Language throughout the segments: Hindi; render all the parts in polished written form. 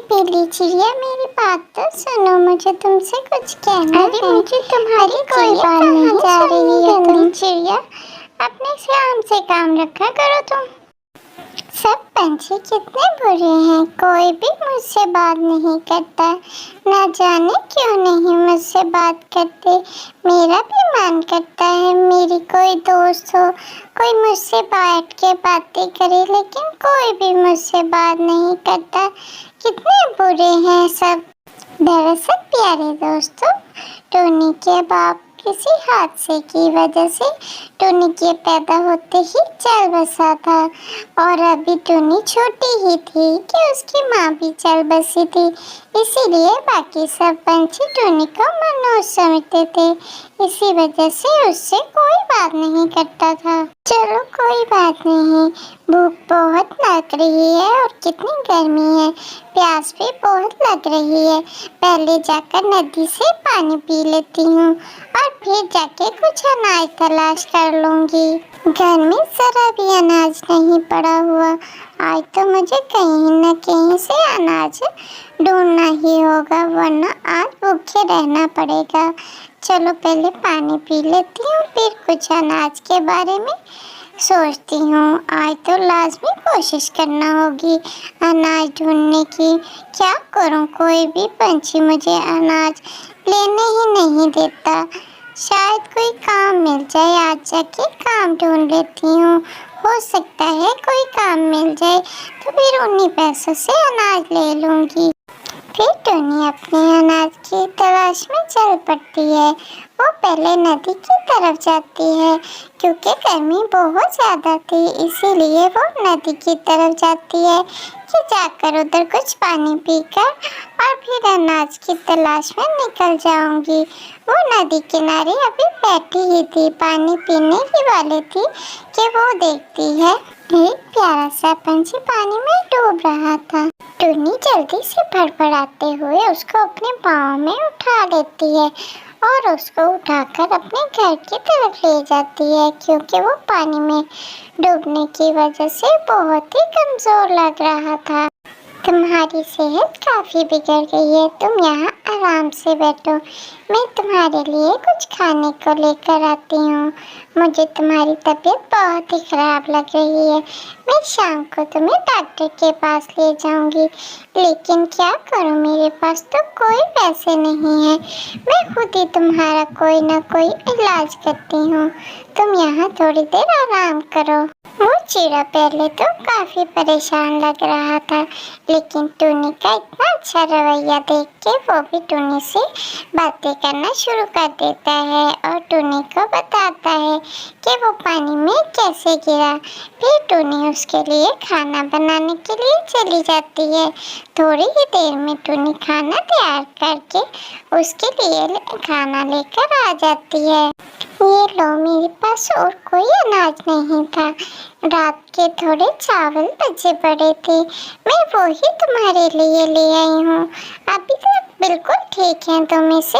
पीली चिड़िया, मेरी बात तो सुनो, मुझे तुमसे कुछ कहना है। अरे मुझे तुम्हारी कोई बात नहीं जा रही है। तुम चिड़िया, अपने काम से काम रखा करो तुम। सब पंछी कितने बुरे हैं, कोई भी मुझसे बात नहीं करता। ना जाने क्यों नहीं मुझसे बात करते। मेरा भी मन करता है मेरी कोई दोस्त हो, कोई मुझसे बैठ के बातें करे, लेकिन कोई भी मुझसे बात नहीं करता। कितने बुरे हैं सब। दरअसल प्यारे दोस्तों, टोनी के बाप किसी हादसे की वजह से टोनी के पैदा होते ही चल बसा था, और अभी टोनी छोटी ही थी कि उसकी माँ भी चल बसी थी। इसीलिए बाकी सब पंछी टोनी को मनोज समझते थे। इसी वजह से उससे कोई बात नहीं करता था। चलो कोई बात नहीं, भूख बहुत लग रही है और कितनी गर्मी है, प्यास भी बहुत लग रही है। पहले जाकर नदी से पानी पी लेती हूँ और फिर जाके कुछ अनाज तलाश कर लूँगी। घर में जरा भी अनाज नहीं पड़ा हुआ। आज तो मुझे कहीं न कहीं से अनाज ढूंढना ही होगा, वरना आज भूखे रहना पड़ेगा। चलो पहले पानी पी लेती हूँ, फिर कुछ अनाज के बारे में सोचती हूँ। आज तो लाजमी कोशिश करना होगी अनाज ढूंढने की। क्या करूँ, कोई भी पंछी मुझे अनाज लेने ही नहीं देता। शायद कोई काम मिल जाए, आज जाके काम ढूंढ लेती हूँ। हो सकता है कोई काम मिल जाए तो फिर उन्हीं पैसों से अनाज ले लूँगी। फिर टोनी अपने अनाज की तलाश में चल पड़ती है। वो पहले नदी की तरफ जाती है, क्योंकि गर्मी बहुत ज़्यादा थी, इसीलिए वो नदी की तरफ जाती है कि जाकर उधर कुछ पानी पीकर और फिर अनाज की तलाश में निकल जाऊंगी। वो नदी किनारे अभी बैठी ही थी, पानी पीने ही वाली थी कि वो देखती है एक प्यारा सा पंछी पानी में डूब रहा था। टोनी जल्दी से फड़फड़ाते हुए उसको अपने पाँव में उठा लेती है और उसको उठाकर अपने घर की तरफ ले जाती है, क्योंकि वो पानी में डूबने की वजह से बहुत ही कमज़ोर लग रहा था। तुम्हारी सेहत काफ़ी बिगड़ गई है, तुम यहाँ आराम से बैठो, मैं तुम्हारे लिए कुछ खाने को लेकर आती हूँ। मुझे तुम्हारी तबीयत बहुत ही ख़राब लग रही है, मैं शाम को तुम्हें डॉक्टर के पास ले जाऊँगी, लेकिन क्या करूँ, मेरे पास तो कोई पैसे नहीं है। मैं खुद ही तुम्हारा कोई ना कोई इलाज करती हूँ, तुम यहाँ थोड़ी देर आराम करो। वो चिड़ा पहले तो काफ़ी परेशान लग रहा था, लेकिन टोनी का इतना अच्छा रवैया देख के वो भी टोनी से बातें करना शुरू कर देता है और टोनी को बताता है कि वो पानी में कैसे गिरा। फिर टोनी उसके लिए खाना बनाने के लिए चली जाती है। थोड़ी ही देर में टोनी खाना तैयार करके उसके लिए खाना लेकर आ जाती है। ये लो, मेरे पास और कोई अनाज नहीं था, रात के थोड़े चावल बचे पड़े थे, मैं वो ही तुम्हारे लिए ले आई हूँ। अभी तक बिल्कुल ठीक है, तुम इसे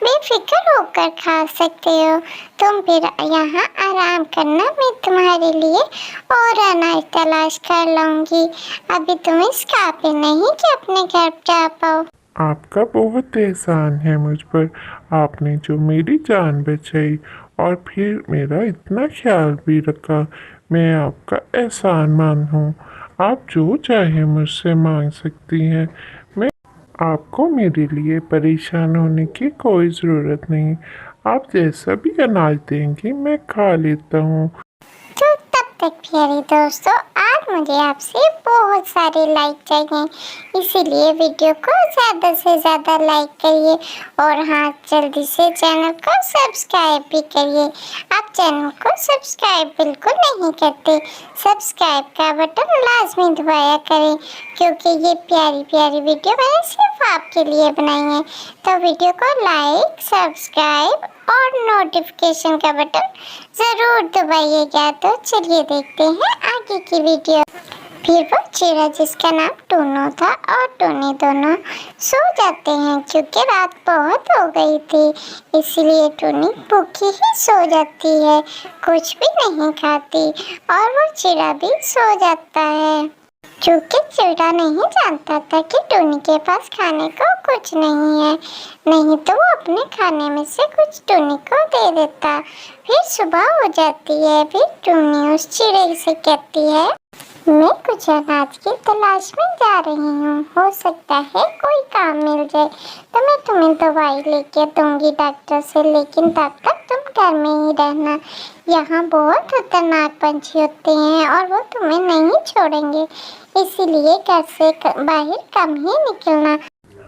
बेफिक्र होकर खा सकते हो। तुम फिर यहाँ आराम करना, मैं तुम्हारे लिए और अनाज तलाश कर लाऊंगी। अभी तुम इस काबिल नहीं कि अपने घर जा पाओ। आपका बहुत एहसान है मुझ पर, आपने जो मेरी जान बचाई और फिर मेरा इतना ख्याल भी रखा। मैं आपका एहसानमंद हूँ। आप जो चाहे मुझसे मांग सकती हैं। मैं आपको मेरे लिए परेशान होने की कोई ज़रूरत नहीं। आप जैसा भी अनाज देंगी मैं खा लेता हूँ। तो तब तक प्यारे दोस्तों, आज मुझे आपसे बहुत सारे लाइक चाहिए, इसीलिए वीडियो को ज़्यादा से ज़्यादा लाइक करिए और हाँ, जल्दी से चैनल को सब्सक्राइब भी करिए। आप चैनल को सब्सक्राइब बिल्कुल नहीं करते, सब्सक्राइब का बटन लाजमी दबाया करें, क्योंकि ये प्यारी प्यारी वीडियो मैंने सिर्फ आपके लिए बनाई है। तो वीडियो को लाइक, सब्सक्राइब और नोटिफिकेशन का बटन ज़रूर दबाइएगा। तो चलिए देखते हैं आगे की वीडियो। फिर वो चिड़ा जिसका नाम टोनो था और टोनी दोनों सो जाते हैं, क्योंकि रात बहुत हो गई थी, इसलिए टोनी भूखी ही सो जाती है, कुछ भी नहीं खाती, और वो चिड़ा भी सो जाता है। क्योंकि चिड़ा नहीं जानता था कि टूनी के पास खाने को कुछ नहीं है, नहीं तो वो अपने खाने में से कुछ टूनी को दे देता। फिर सुबह हो जाती है, फिर टूनी उस चिड़े से कहती है, मैं कुछ अनाज की तलाश में जा रही हूँ, हो सकता है कोई काम मिल जाए तो मैं तुम्हें दवाई लेके दूंगी डॉक्टर से, लेकिन तब तक तुम घर में ही रहना। यहाँ बहुत खतरनाक पंछी होते हैं और वो तुम्हें नहीं छोड़ेंगे, इसीलिए घर से बाहर कम ही निकलना।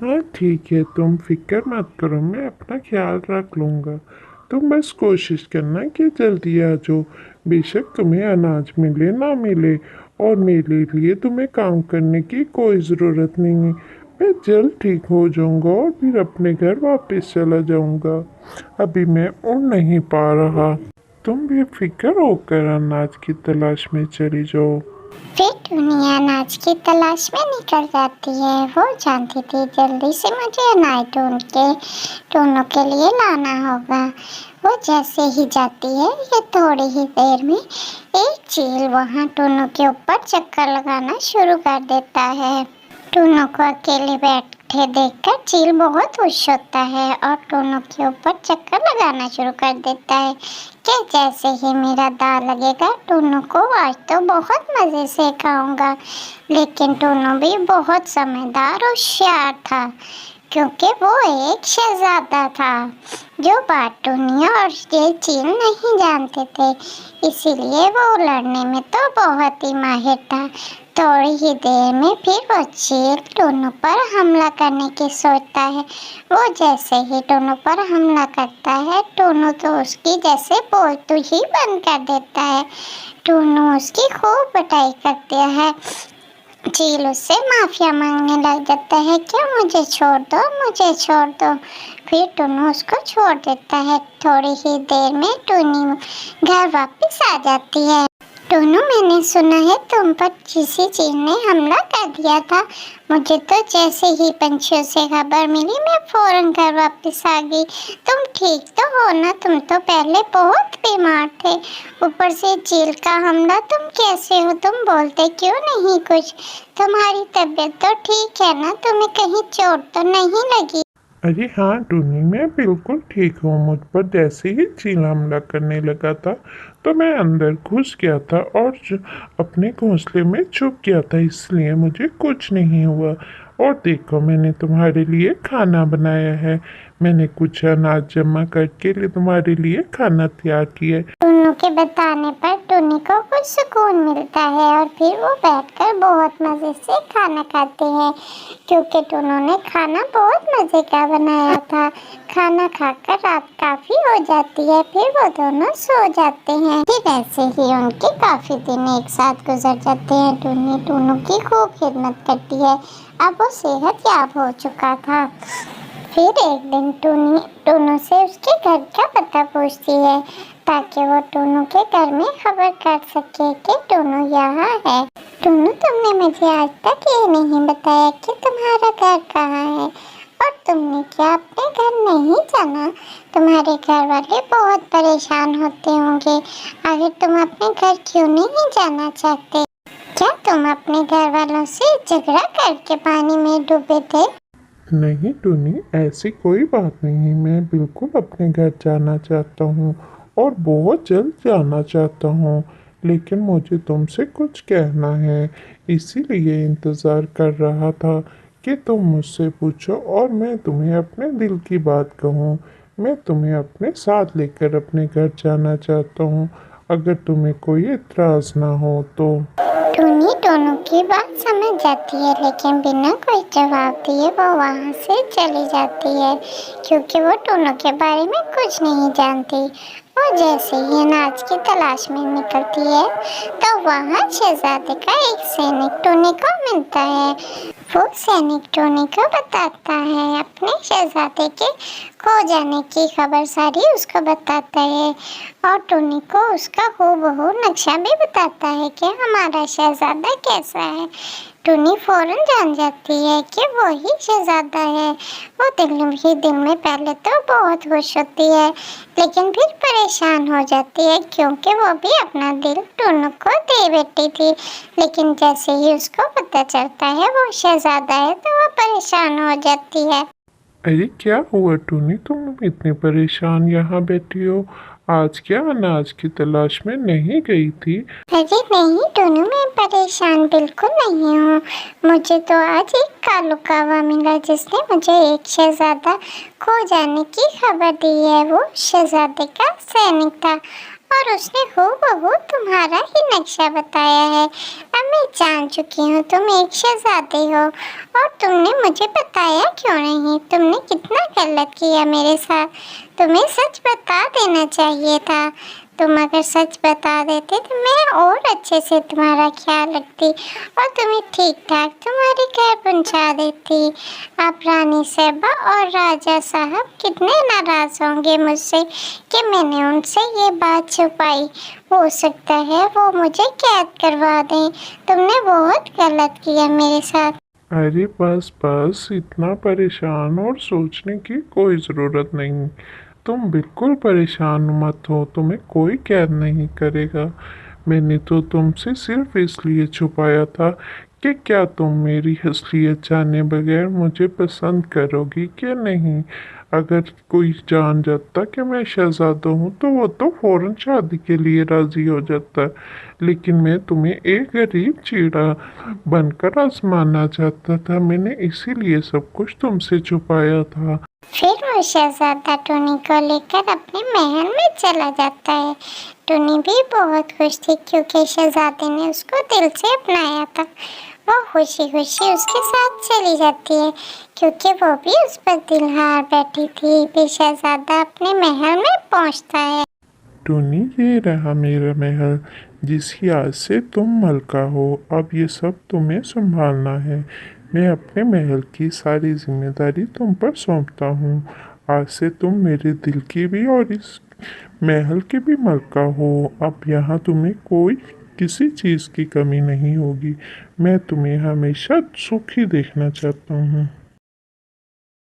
हाँ ठीक है, तुम फिक्र मत करो, मैं अपना ख्याल रख लूँगा। तुम बस कोशिश करना कि जल्दी आ जाओ, बेशक तुम्हें अनाज मिले ना मिले, और मेरे लिए तुम्हें काम करने की कोई ज़रूरत नहीं है। मैं जल्द ठीक हो जाऊँगा और फिर अपने घर वापस चला जाऊँगा। अभी मैं उड़ नहीं पा रहा। तुम भी फिक्र होकर अनाज की तलाश में चली जाओ। फिर टूनी अनाज की तलाश में निकल जाती है। वो जानती थी जल्दी से मुझे अनाज ढूंढ के टूनों के लिए लाना होगा। वो जैसे ही जाती है, ये थोड़ी ही देर में एक चील वहाँ टूनों के ऊपर चक्कर लगाना शुरू कर देता है। टूनों को अकेले बैठे देखकर चील बहुत खुश होता है और टूनों के ऊपर चक्कर लगाना शुरू कर देता है कि जैसे ही मेरा दांव लगेगा टूनों को आज तो बहुत मज़े से खाऊंगा। लेकिन टूनों भी बहुत समझदार और होशियार था, क्योंकि वो एक शहजादा था जो बात टूनी और ये चील नहीं जानते थे, इसीलिए वो लड़ने में तो बहुत ही माहिर था। थोड़ी ही देर में फिर वो चील टूनू पर हमला करने की सोचता है। वो जैसे ही टूनू पर हमला करता है, टूनू तो उसकी जैसे बोलती ही बंद कर देता है। टूनू उसकी खूब पिटाई करता है। चील उससे माफिया मांगने लग जाता है कि मुझे छोड़ दो, मुझे छोड़ दो। फिर टूनू उसको छोड़ देता है। थोड़ी ही देर में टूनी घर वापस आ जाती है। टूनू, मैंने सुना है तुम पर किसी चील ने हमला कर दिया था। मुझे तो जैसे ही पंछियों से खबर मिली मैं फौरन घर वापस आ गई। तुम ठीक तो हो ना? तुम तो पहले बहुत बीमार थे, ऊपर से चील का हमला। तुम कैसे हो? तुम बोलते क्यों नहीं कुछ? तुम्हारी तबीयत तो ठीक है ना? तुम्हें कहीं चोट तो नहीं लगी? अरे हाँ टूनी, मैं बिल्कुल ठीक हूँ। मुझ पर जैसे ही चील हमला करने लगा था तो मैं अंदर घुस गया था और अपने घोंसले में छुप गया था, इसलिए मुझे कुछ नहीं हुआ। और देखो, मैंने तुम्हारे लिए खाना बनाया है। मैंने कुछ अनाज जमा करके तुम्हारे लिए खाना तैयार किया है। टूनू के बताने पर टूनी को कुछ सुकून मिलता है और फिर वो बैठकर बहुत मज़े से खाना खाते हैं, क्योंकि टूनू ने खाना बहुत मज़े का बनाया था। खाना खाकर रात काफ़ी हो जाती है, फिर वो दोनों सो जाते हैं। फिर ऐसे ही उनके काफ़ी दिन एक साथ गुजर जाते हैं। टूनी टूनू की खूब खिदमत करती है। अब वो सेहत याब हो चुका था। फिर एक दिन टूनू से उसके घर का पता पूछती है, ताकि वो टूनू के घर में खबर कर सके कि टूनू यहाँ है। टूनू, तुमने मुझे आज तक ये नहीं बताया कि तुम्हारा घर कहाँ है, और तुमने क्या अपने घर नहीं जाना? तुम्हारे घर वाले बहुत परेशान होते होंगे। आखिर तुम अपने घर क्यों नहीं जाना चाहते? क्या तुम अपने घर वालों से झगड़ा करके पानी में डूबे थे? नहीं टूनी, ऐसी कोई बात नहीं। मैं बिल्कुल अपने घर जाना चाहता हूँ और बहुत जल्द जाना चाहता हूँ, लेकिन मुझे तुमसे कुछ कहना है, इसीलिए इंतज़ार कर रहा था कि तुम मुझसे पूछो और मैं तुम्हें अपने दिल की बात कहूँ। मैं तुम्हें अपने साथ लेकर अपने घर जाना चाहता हूँ, अगर तुम्हें कोई इतराज़ ना हो तो। टूनी टूनू की बात समझ जाती है, लेकिन बिना कोई जवाब दिए वो वहाँ से चली जाती है, क्योंकि वो टूनू के बारे में कुछ नहीं जानती। वो जैसे ही अनाज की तलाश में निकलती है तो वहाँ शहजादे का एक सैनिक टूनी को मिलता है। वो सैनिक टूनी को बताता है, अपने शहजादे के खो जाने की खबर सारी उसको बताता है, और टूनी को उसका हूबहू नक्शा भी बताता है कि हमारा शहजादा कैसा है। टुनी फौरन जान जाती है कि वो ही शहजादा है। वो दिल में पहले तो बहुत खुश होती है, लेकिन फिर परेशान हो जाती है क्योंकि वो भी अपना दिल टुनी को दे बैठी थी। लेकिन जैसे ही उसको पता चलता है वो शहजादा है तो वो परेशान हो जाती है। अरे क्या हुआ टूनी, तुम इतनी परेशान यहाँ बैठी हो? आज क्या अनाज की तलाश में नहीं गई थी? अरे नहीं टुनू, मैं परेशान बिल्कुल नहीं हूँ। मुझे तो आज एक कालू कावा मिला जिसने मुझे एक शहजादा खो जाने की खबर दी है। वो शहजादे का सैनिक था और उसने हूबहू तुम्हारा ही नक्शा बताया है। अब मैं जान चुकी हूँ तुम एक शहजादे हो, और तुमने मुझे बताया क्यों नहीं? तुमने कितना गलत किया मेरे साथ। तुम्हें सच बता देना चाहिए था। तुम अगर सच बता देते तो मैं और अच्छे से तुम्हारा ख्याल रखती और तुम्हें ठीक ठाक तुम्हारे घर पहुंचा देती। अब रानी साहबा और राजा साहब कितने नाराज होंगे मुझसे कि मैंने उनसे ये बात छुपाई। हो सकता है वो मुझे कैद करवा दें। तुमने बहुत गलत किया मेरे साथ। अरे बस बस, इतना परेशान और सोचने की कोई ज़रूरत नहीं। तुम बिल्कुल परेशान मत हो, तुम्हें कोई कैद नहीं करेगा। मैंने तो तुमसे सिर्फ इसलिए छुपाया था कि क्या तुम मेरी असलियत जाने बगैर मुझे पसंद करोगी कि नहीं। अगर कोई जान जाता कि मैं शहजादा हूँ तो वो तो फ़ौरन शादी के लिए राज़ी हो जाता, लेकिन मैं तुम्हें एक गरीब चीड़ा बनकर आजमाना चाहता था। मैंने इसीलिए सब कुछ तुमसे छुपाया था। फिर वो शहजादा टुनी को लेकर अपने महल में चला जाता है। टुनी भी बहुत खुश थी क्योंकि शहजादे ने उसको दिल से अपनाया था। वो खुशी खुशी उसके साथ चली जाती है क्योंकि वो भी उस पर दिल हार बैठी थी। फिर शहजादा अपने महल में पहुंचता है। टोनी, ये रहा मेरा महल जिसकी आज से तुम मलका हो। अब ये सब तुम्हें संभालना है। मैं अपने महल की सारी जिम्मेदारी तुम पर सौंपता हूँ। आज से तुम मेरे दिल की भी और इस महल की भी मलका हो। अब यहाँ तुम्हें कोई किसी चीज़ की कमी नहीं होगी। मैं तुम्हें हमेशा सुखी देखना चाहता हूँ।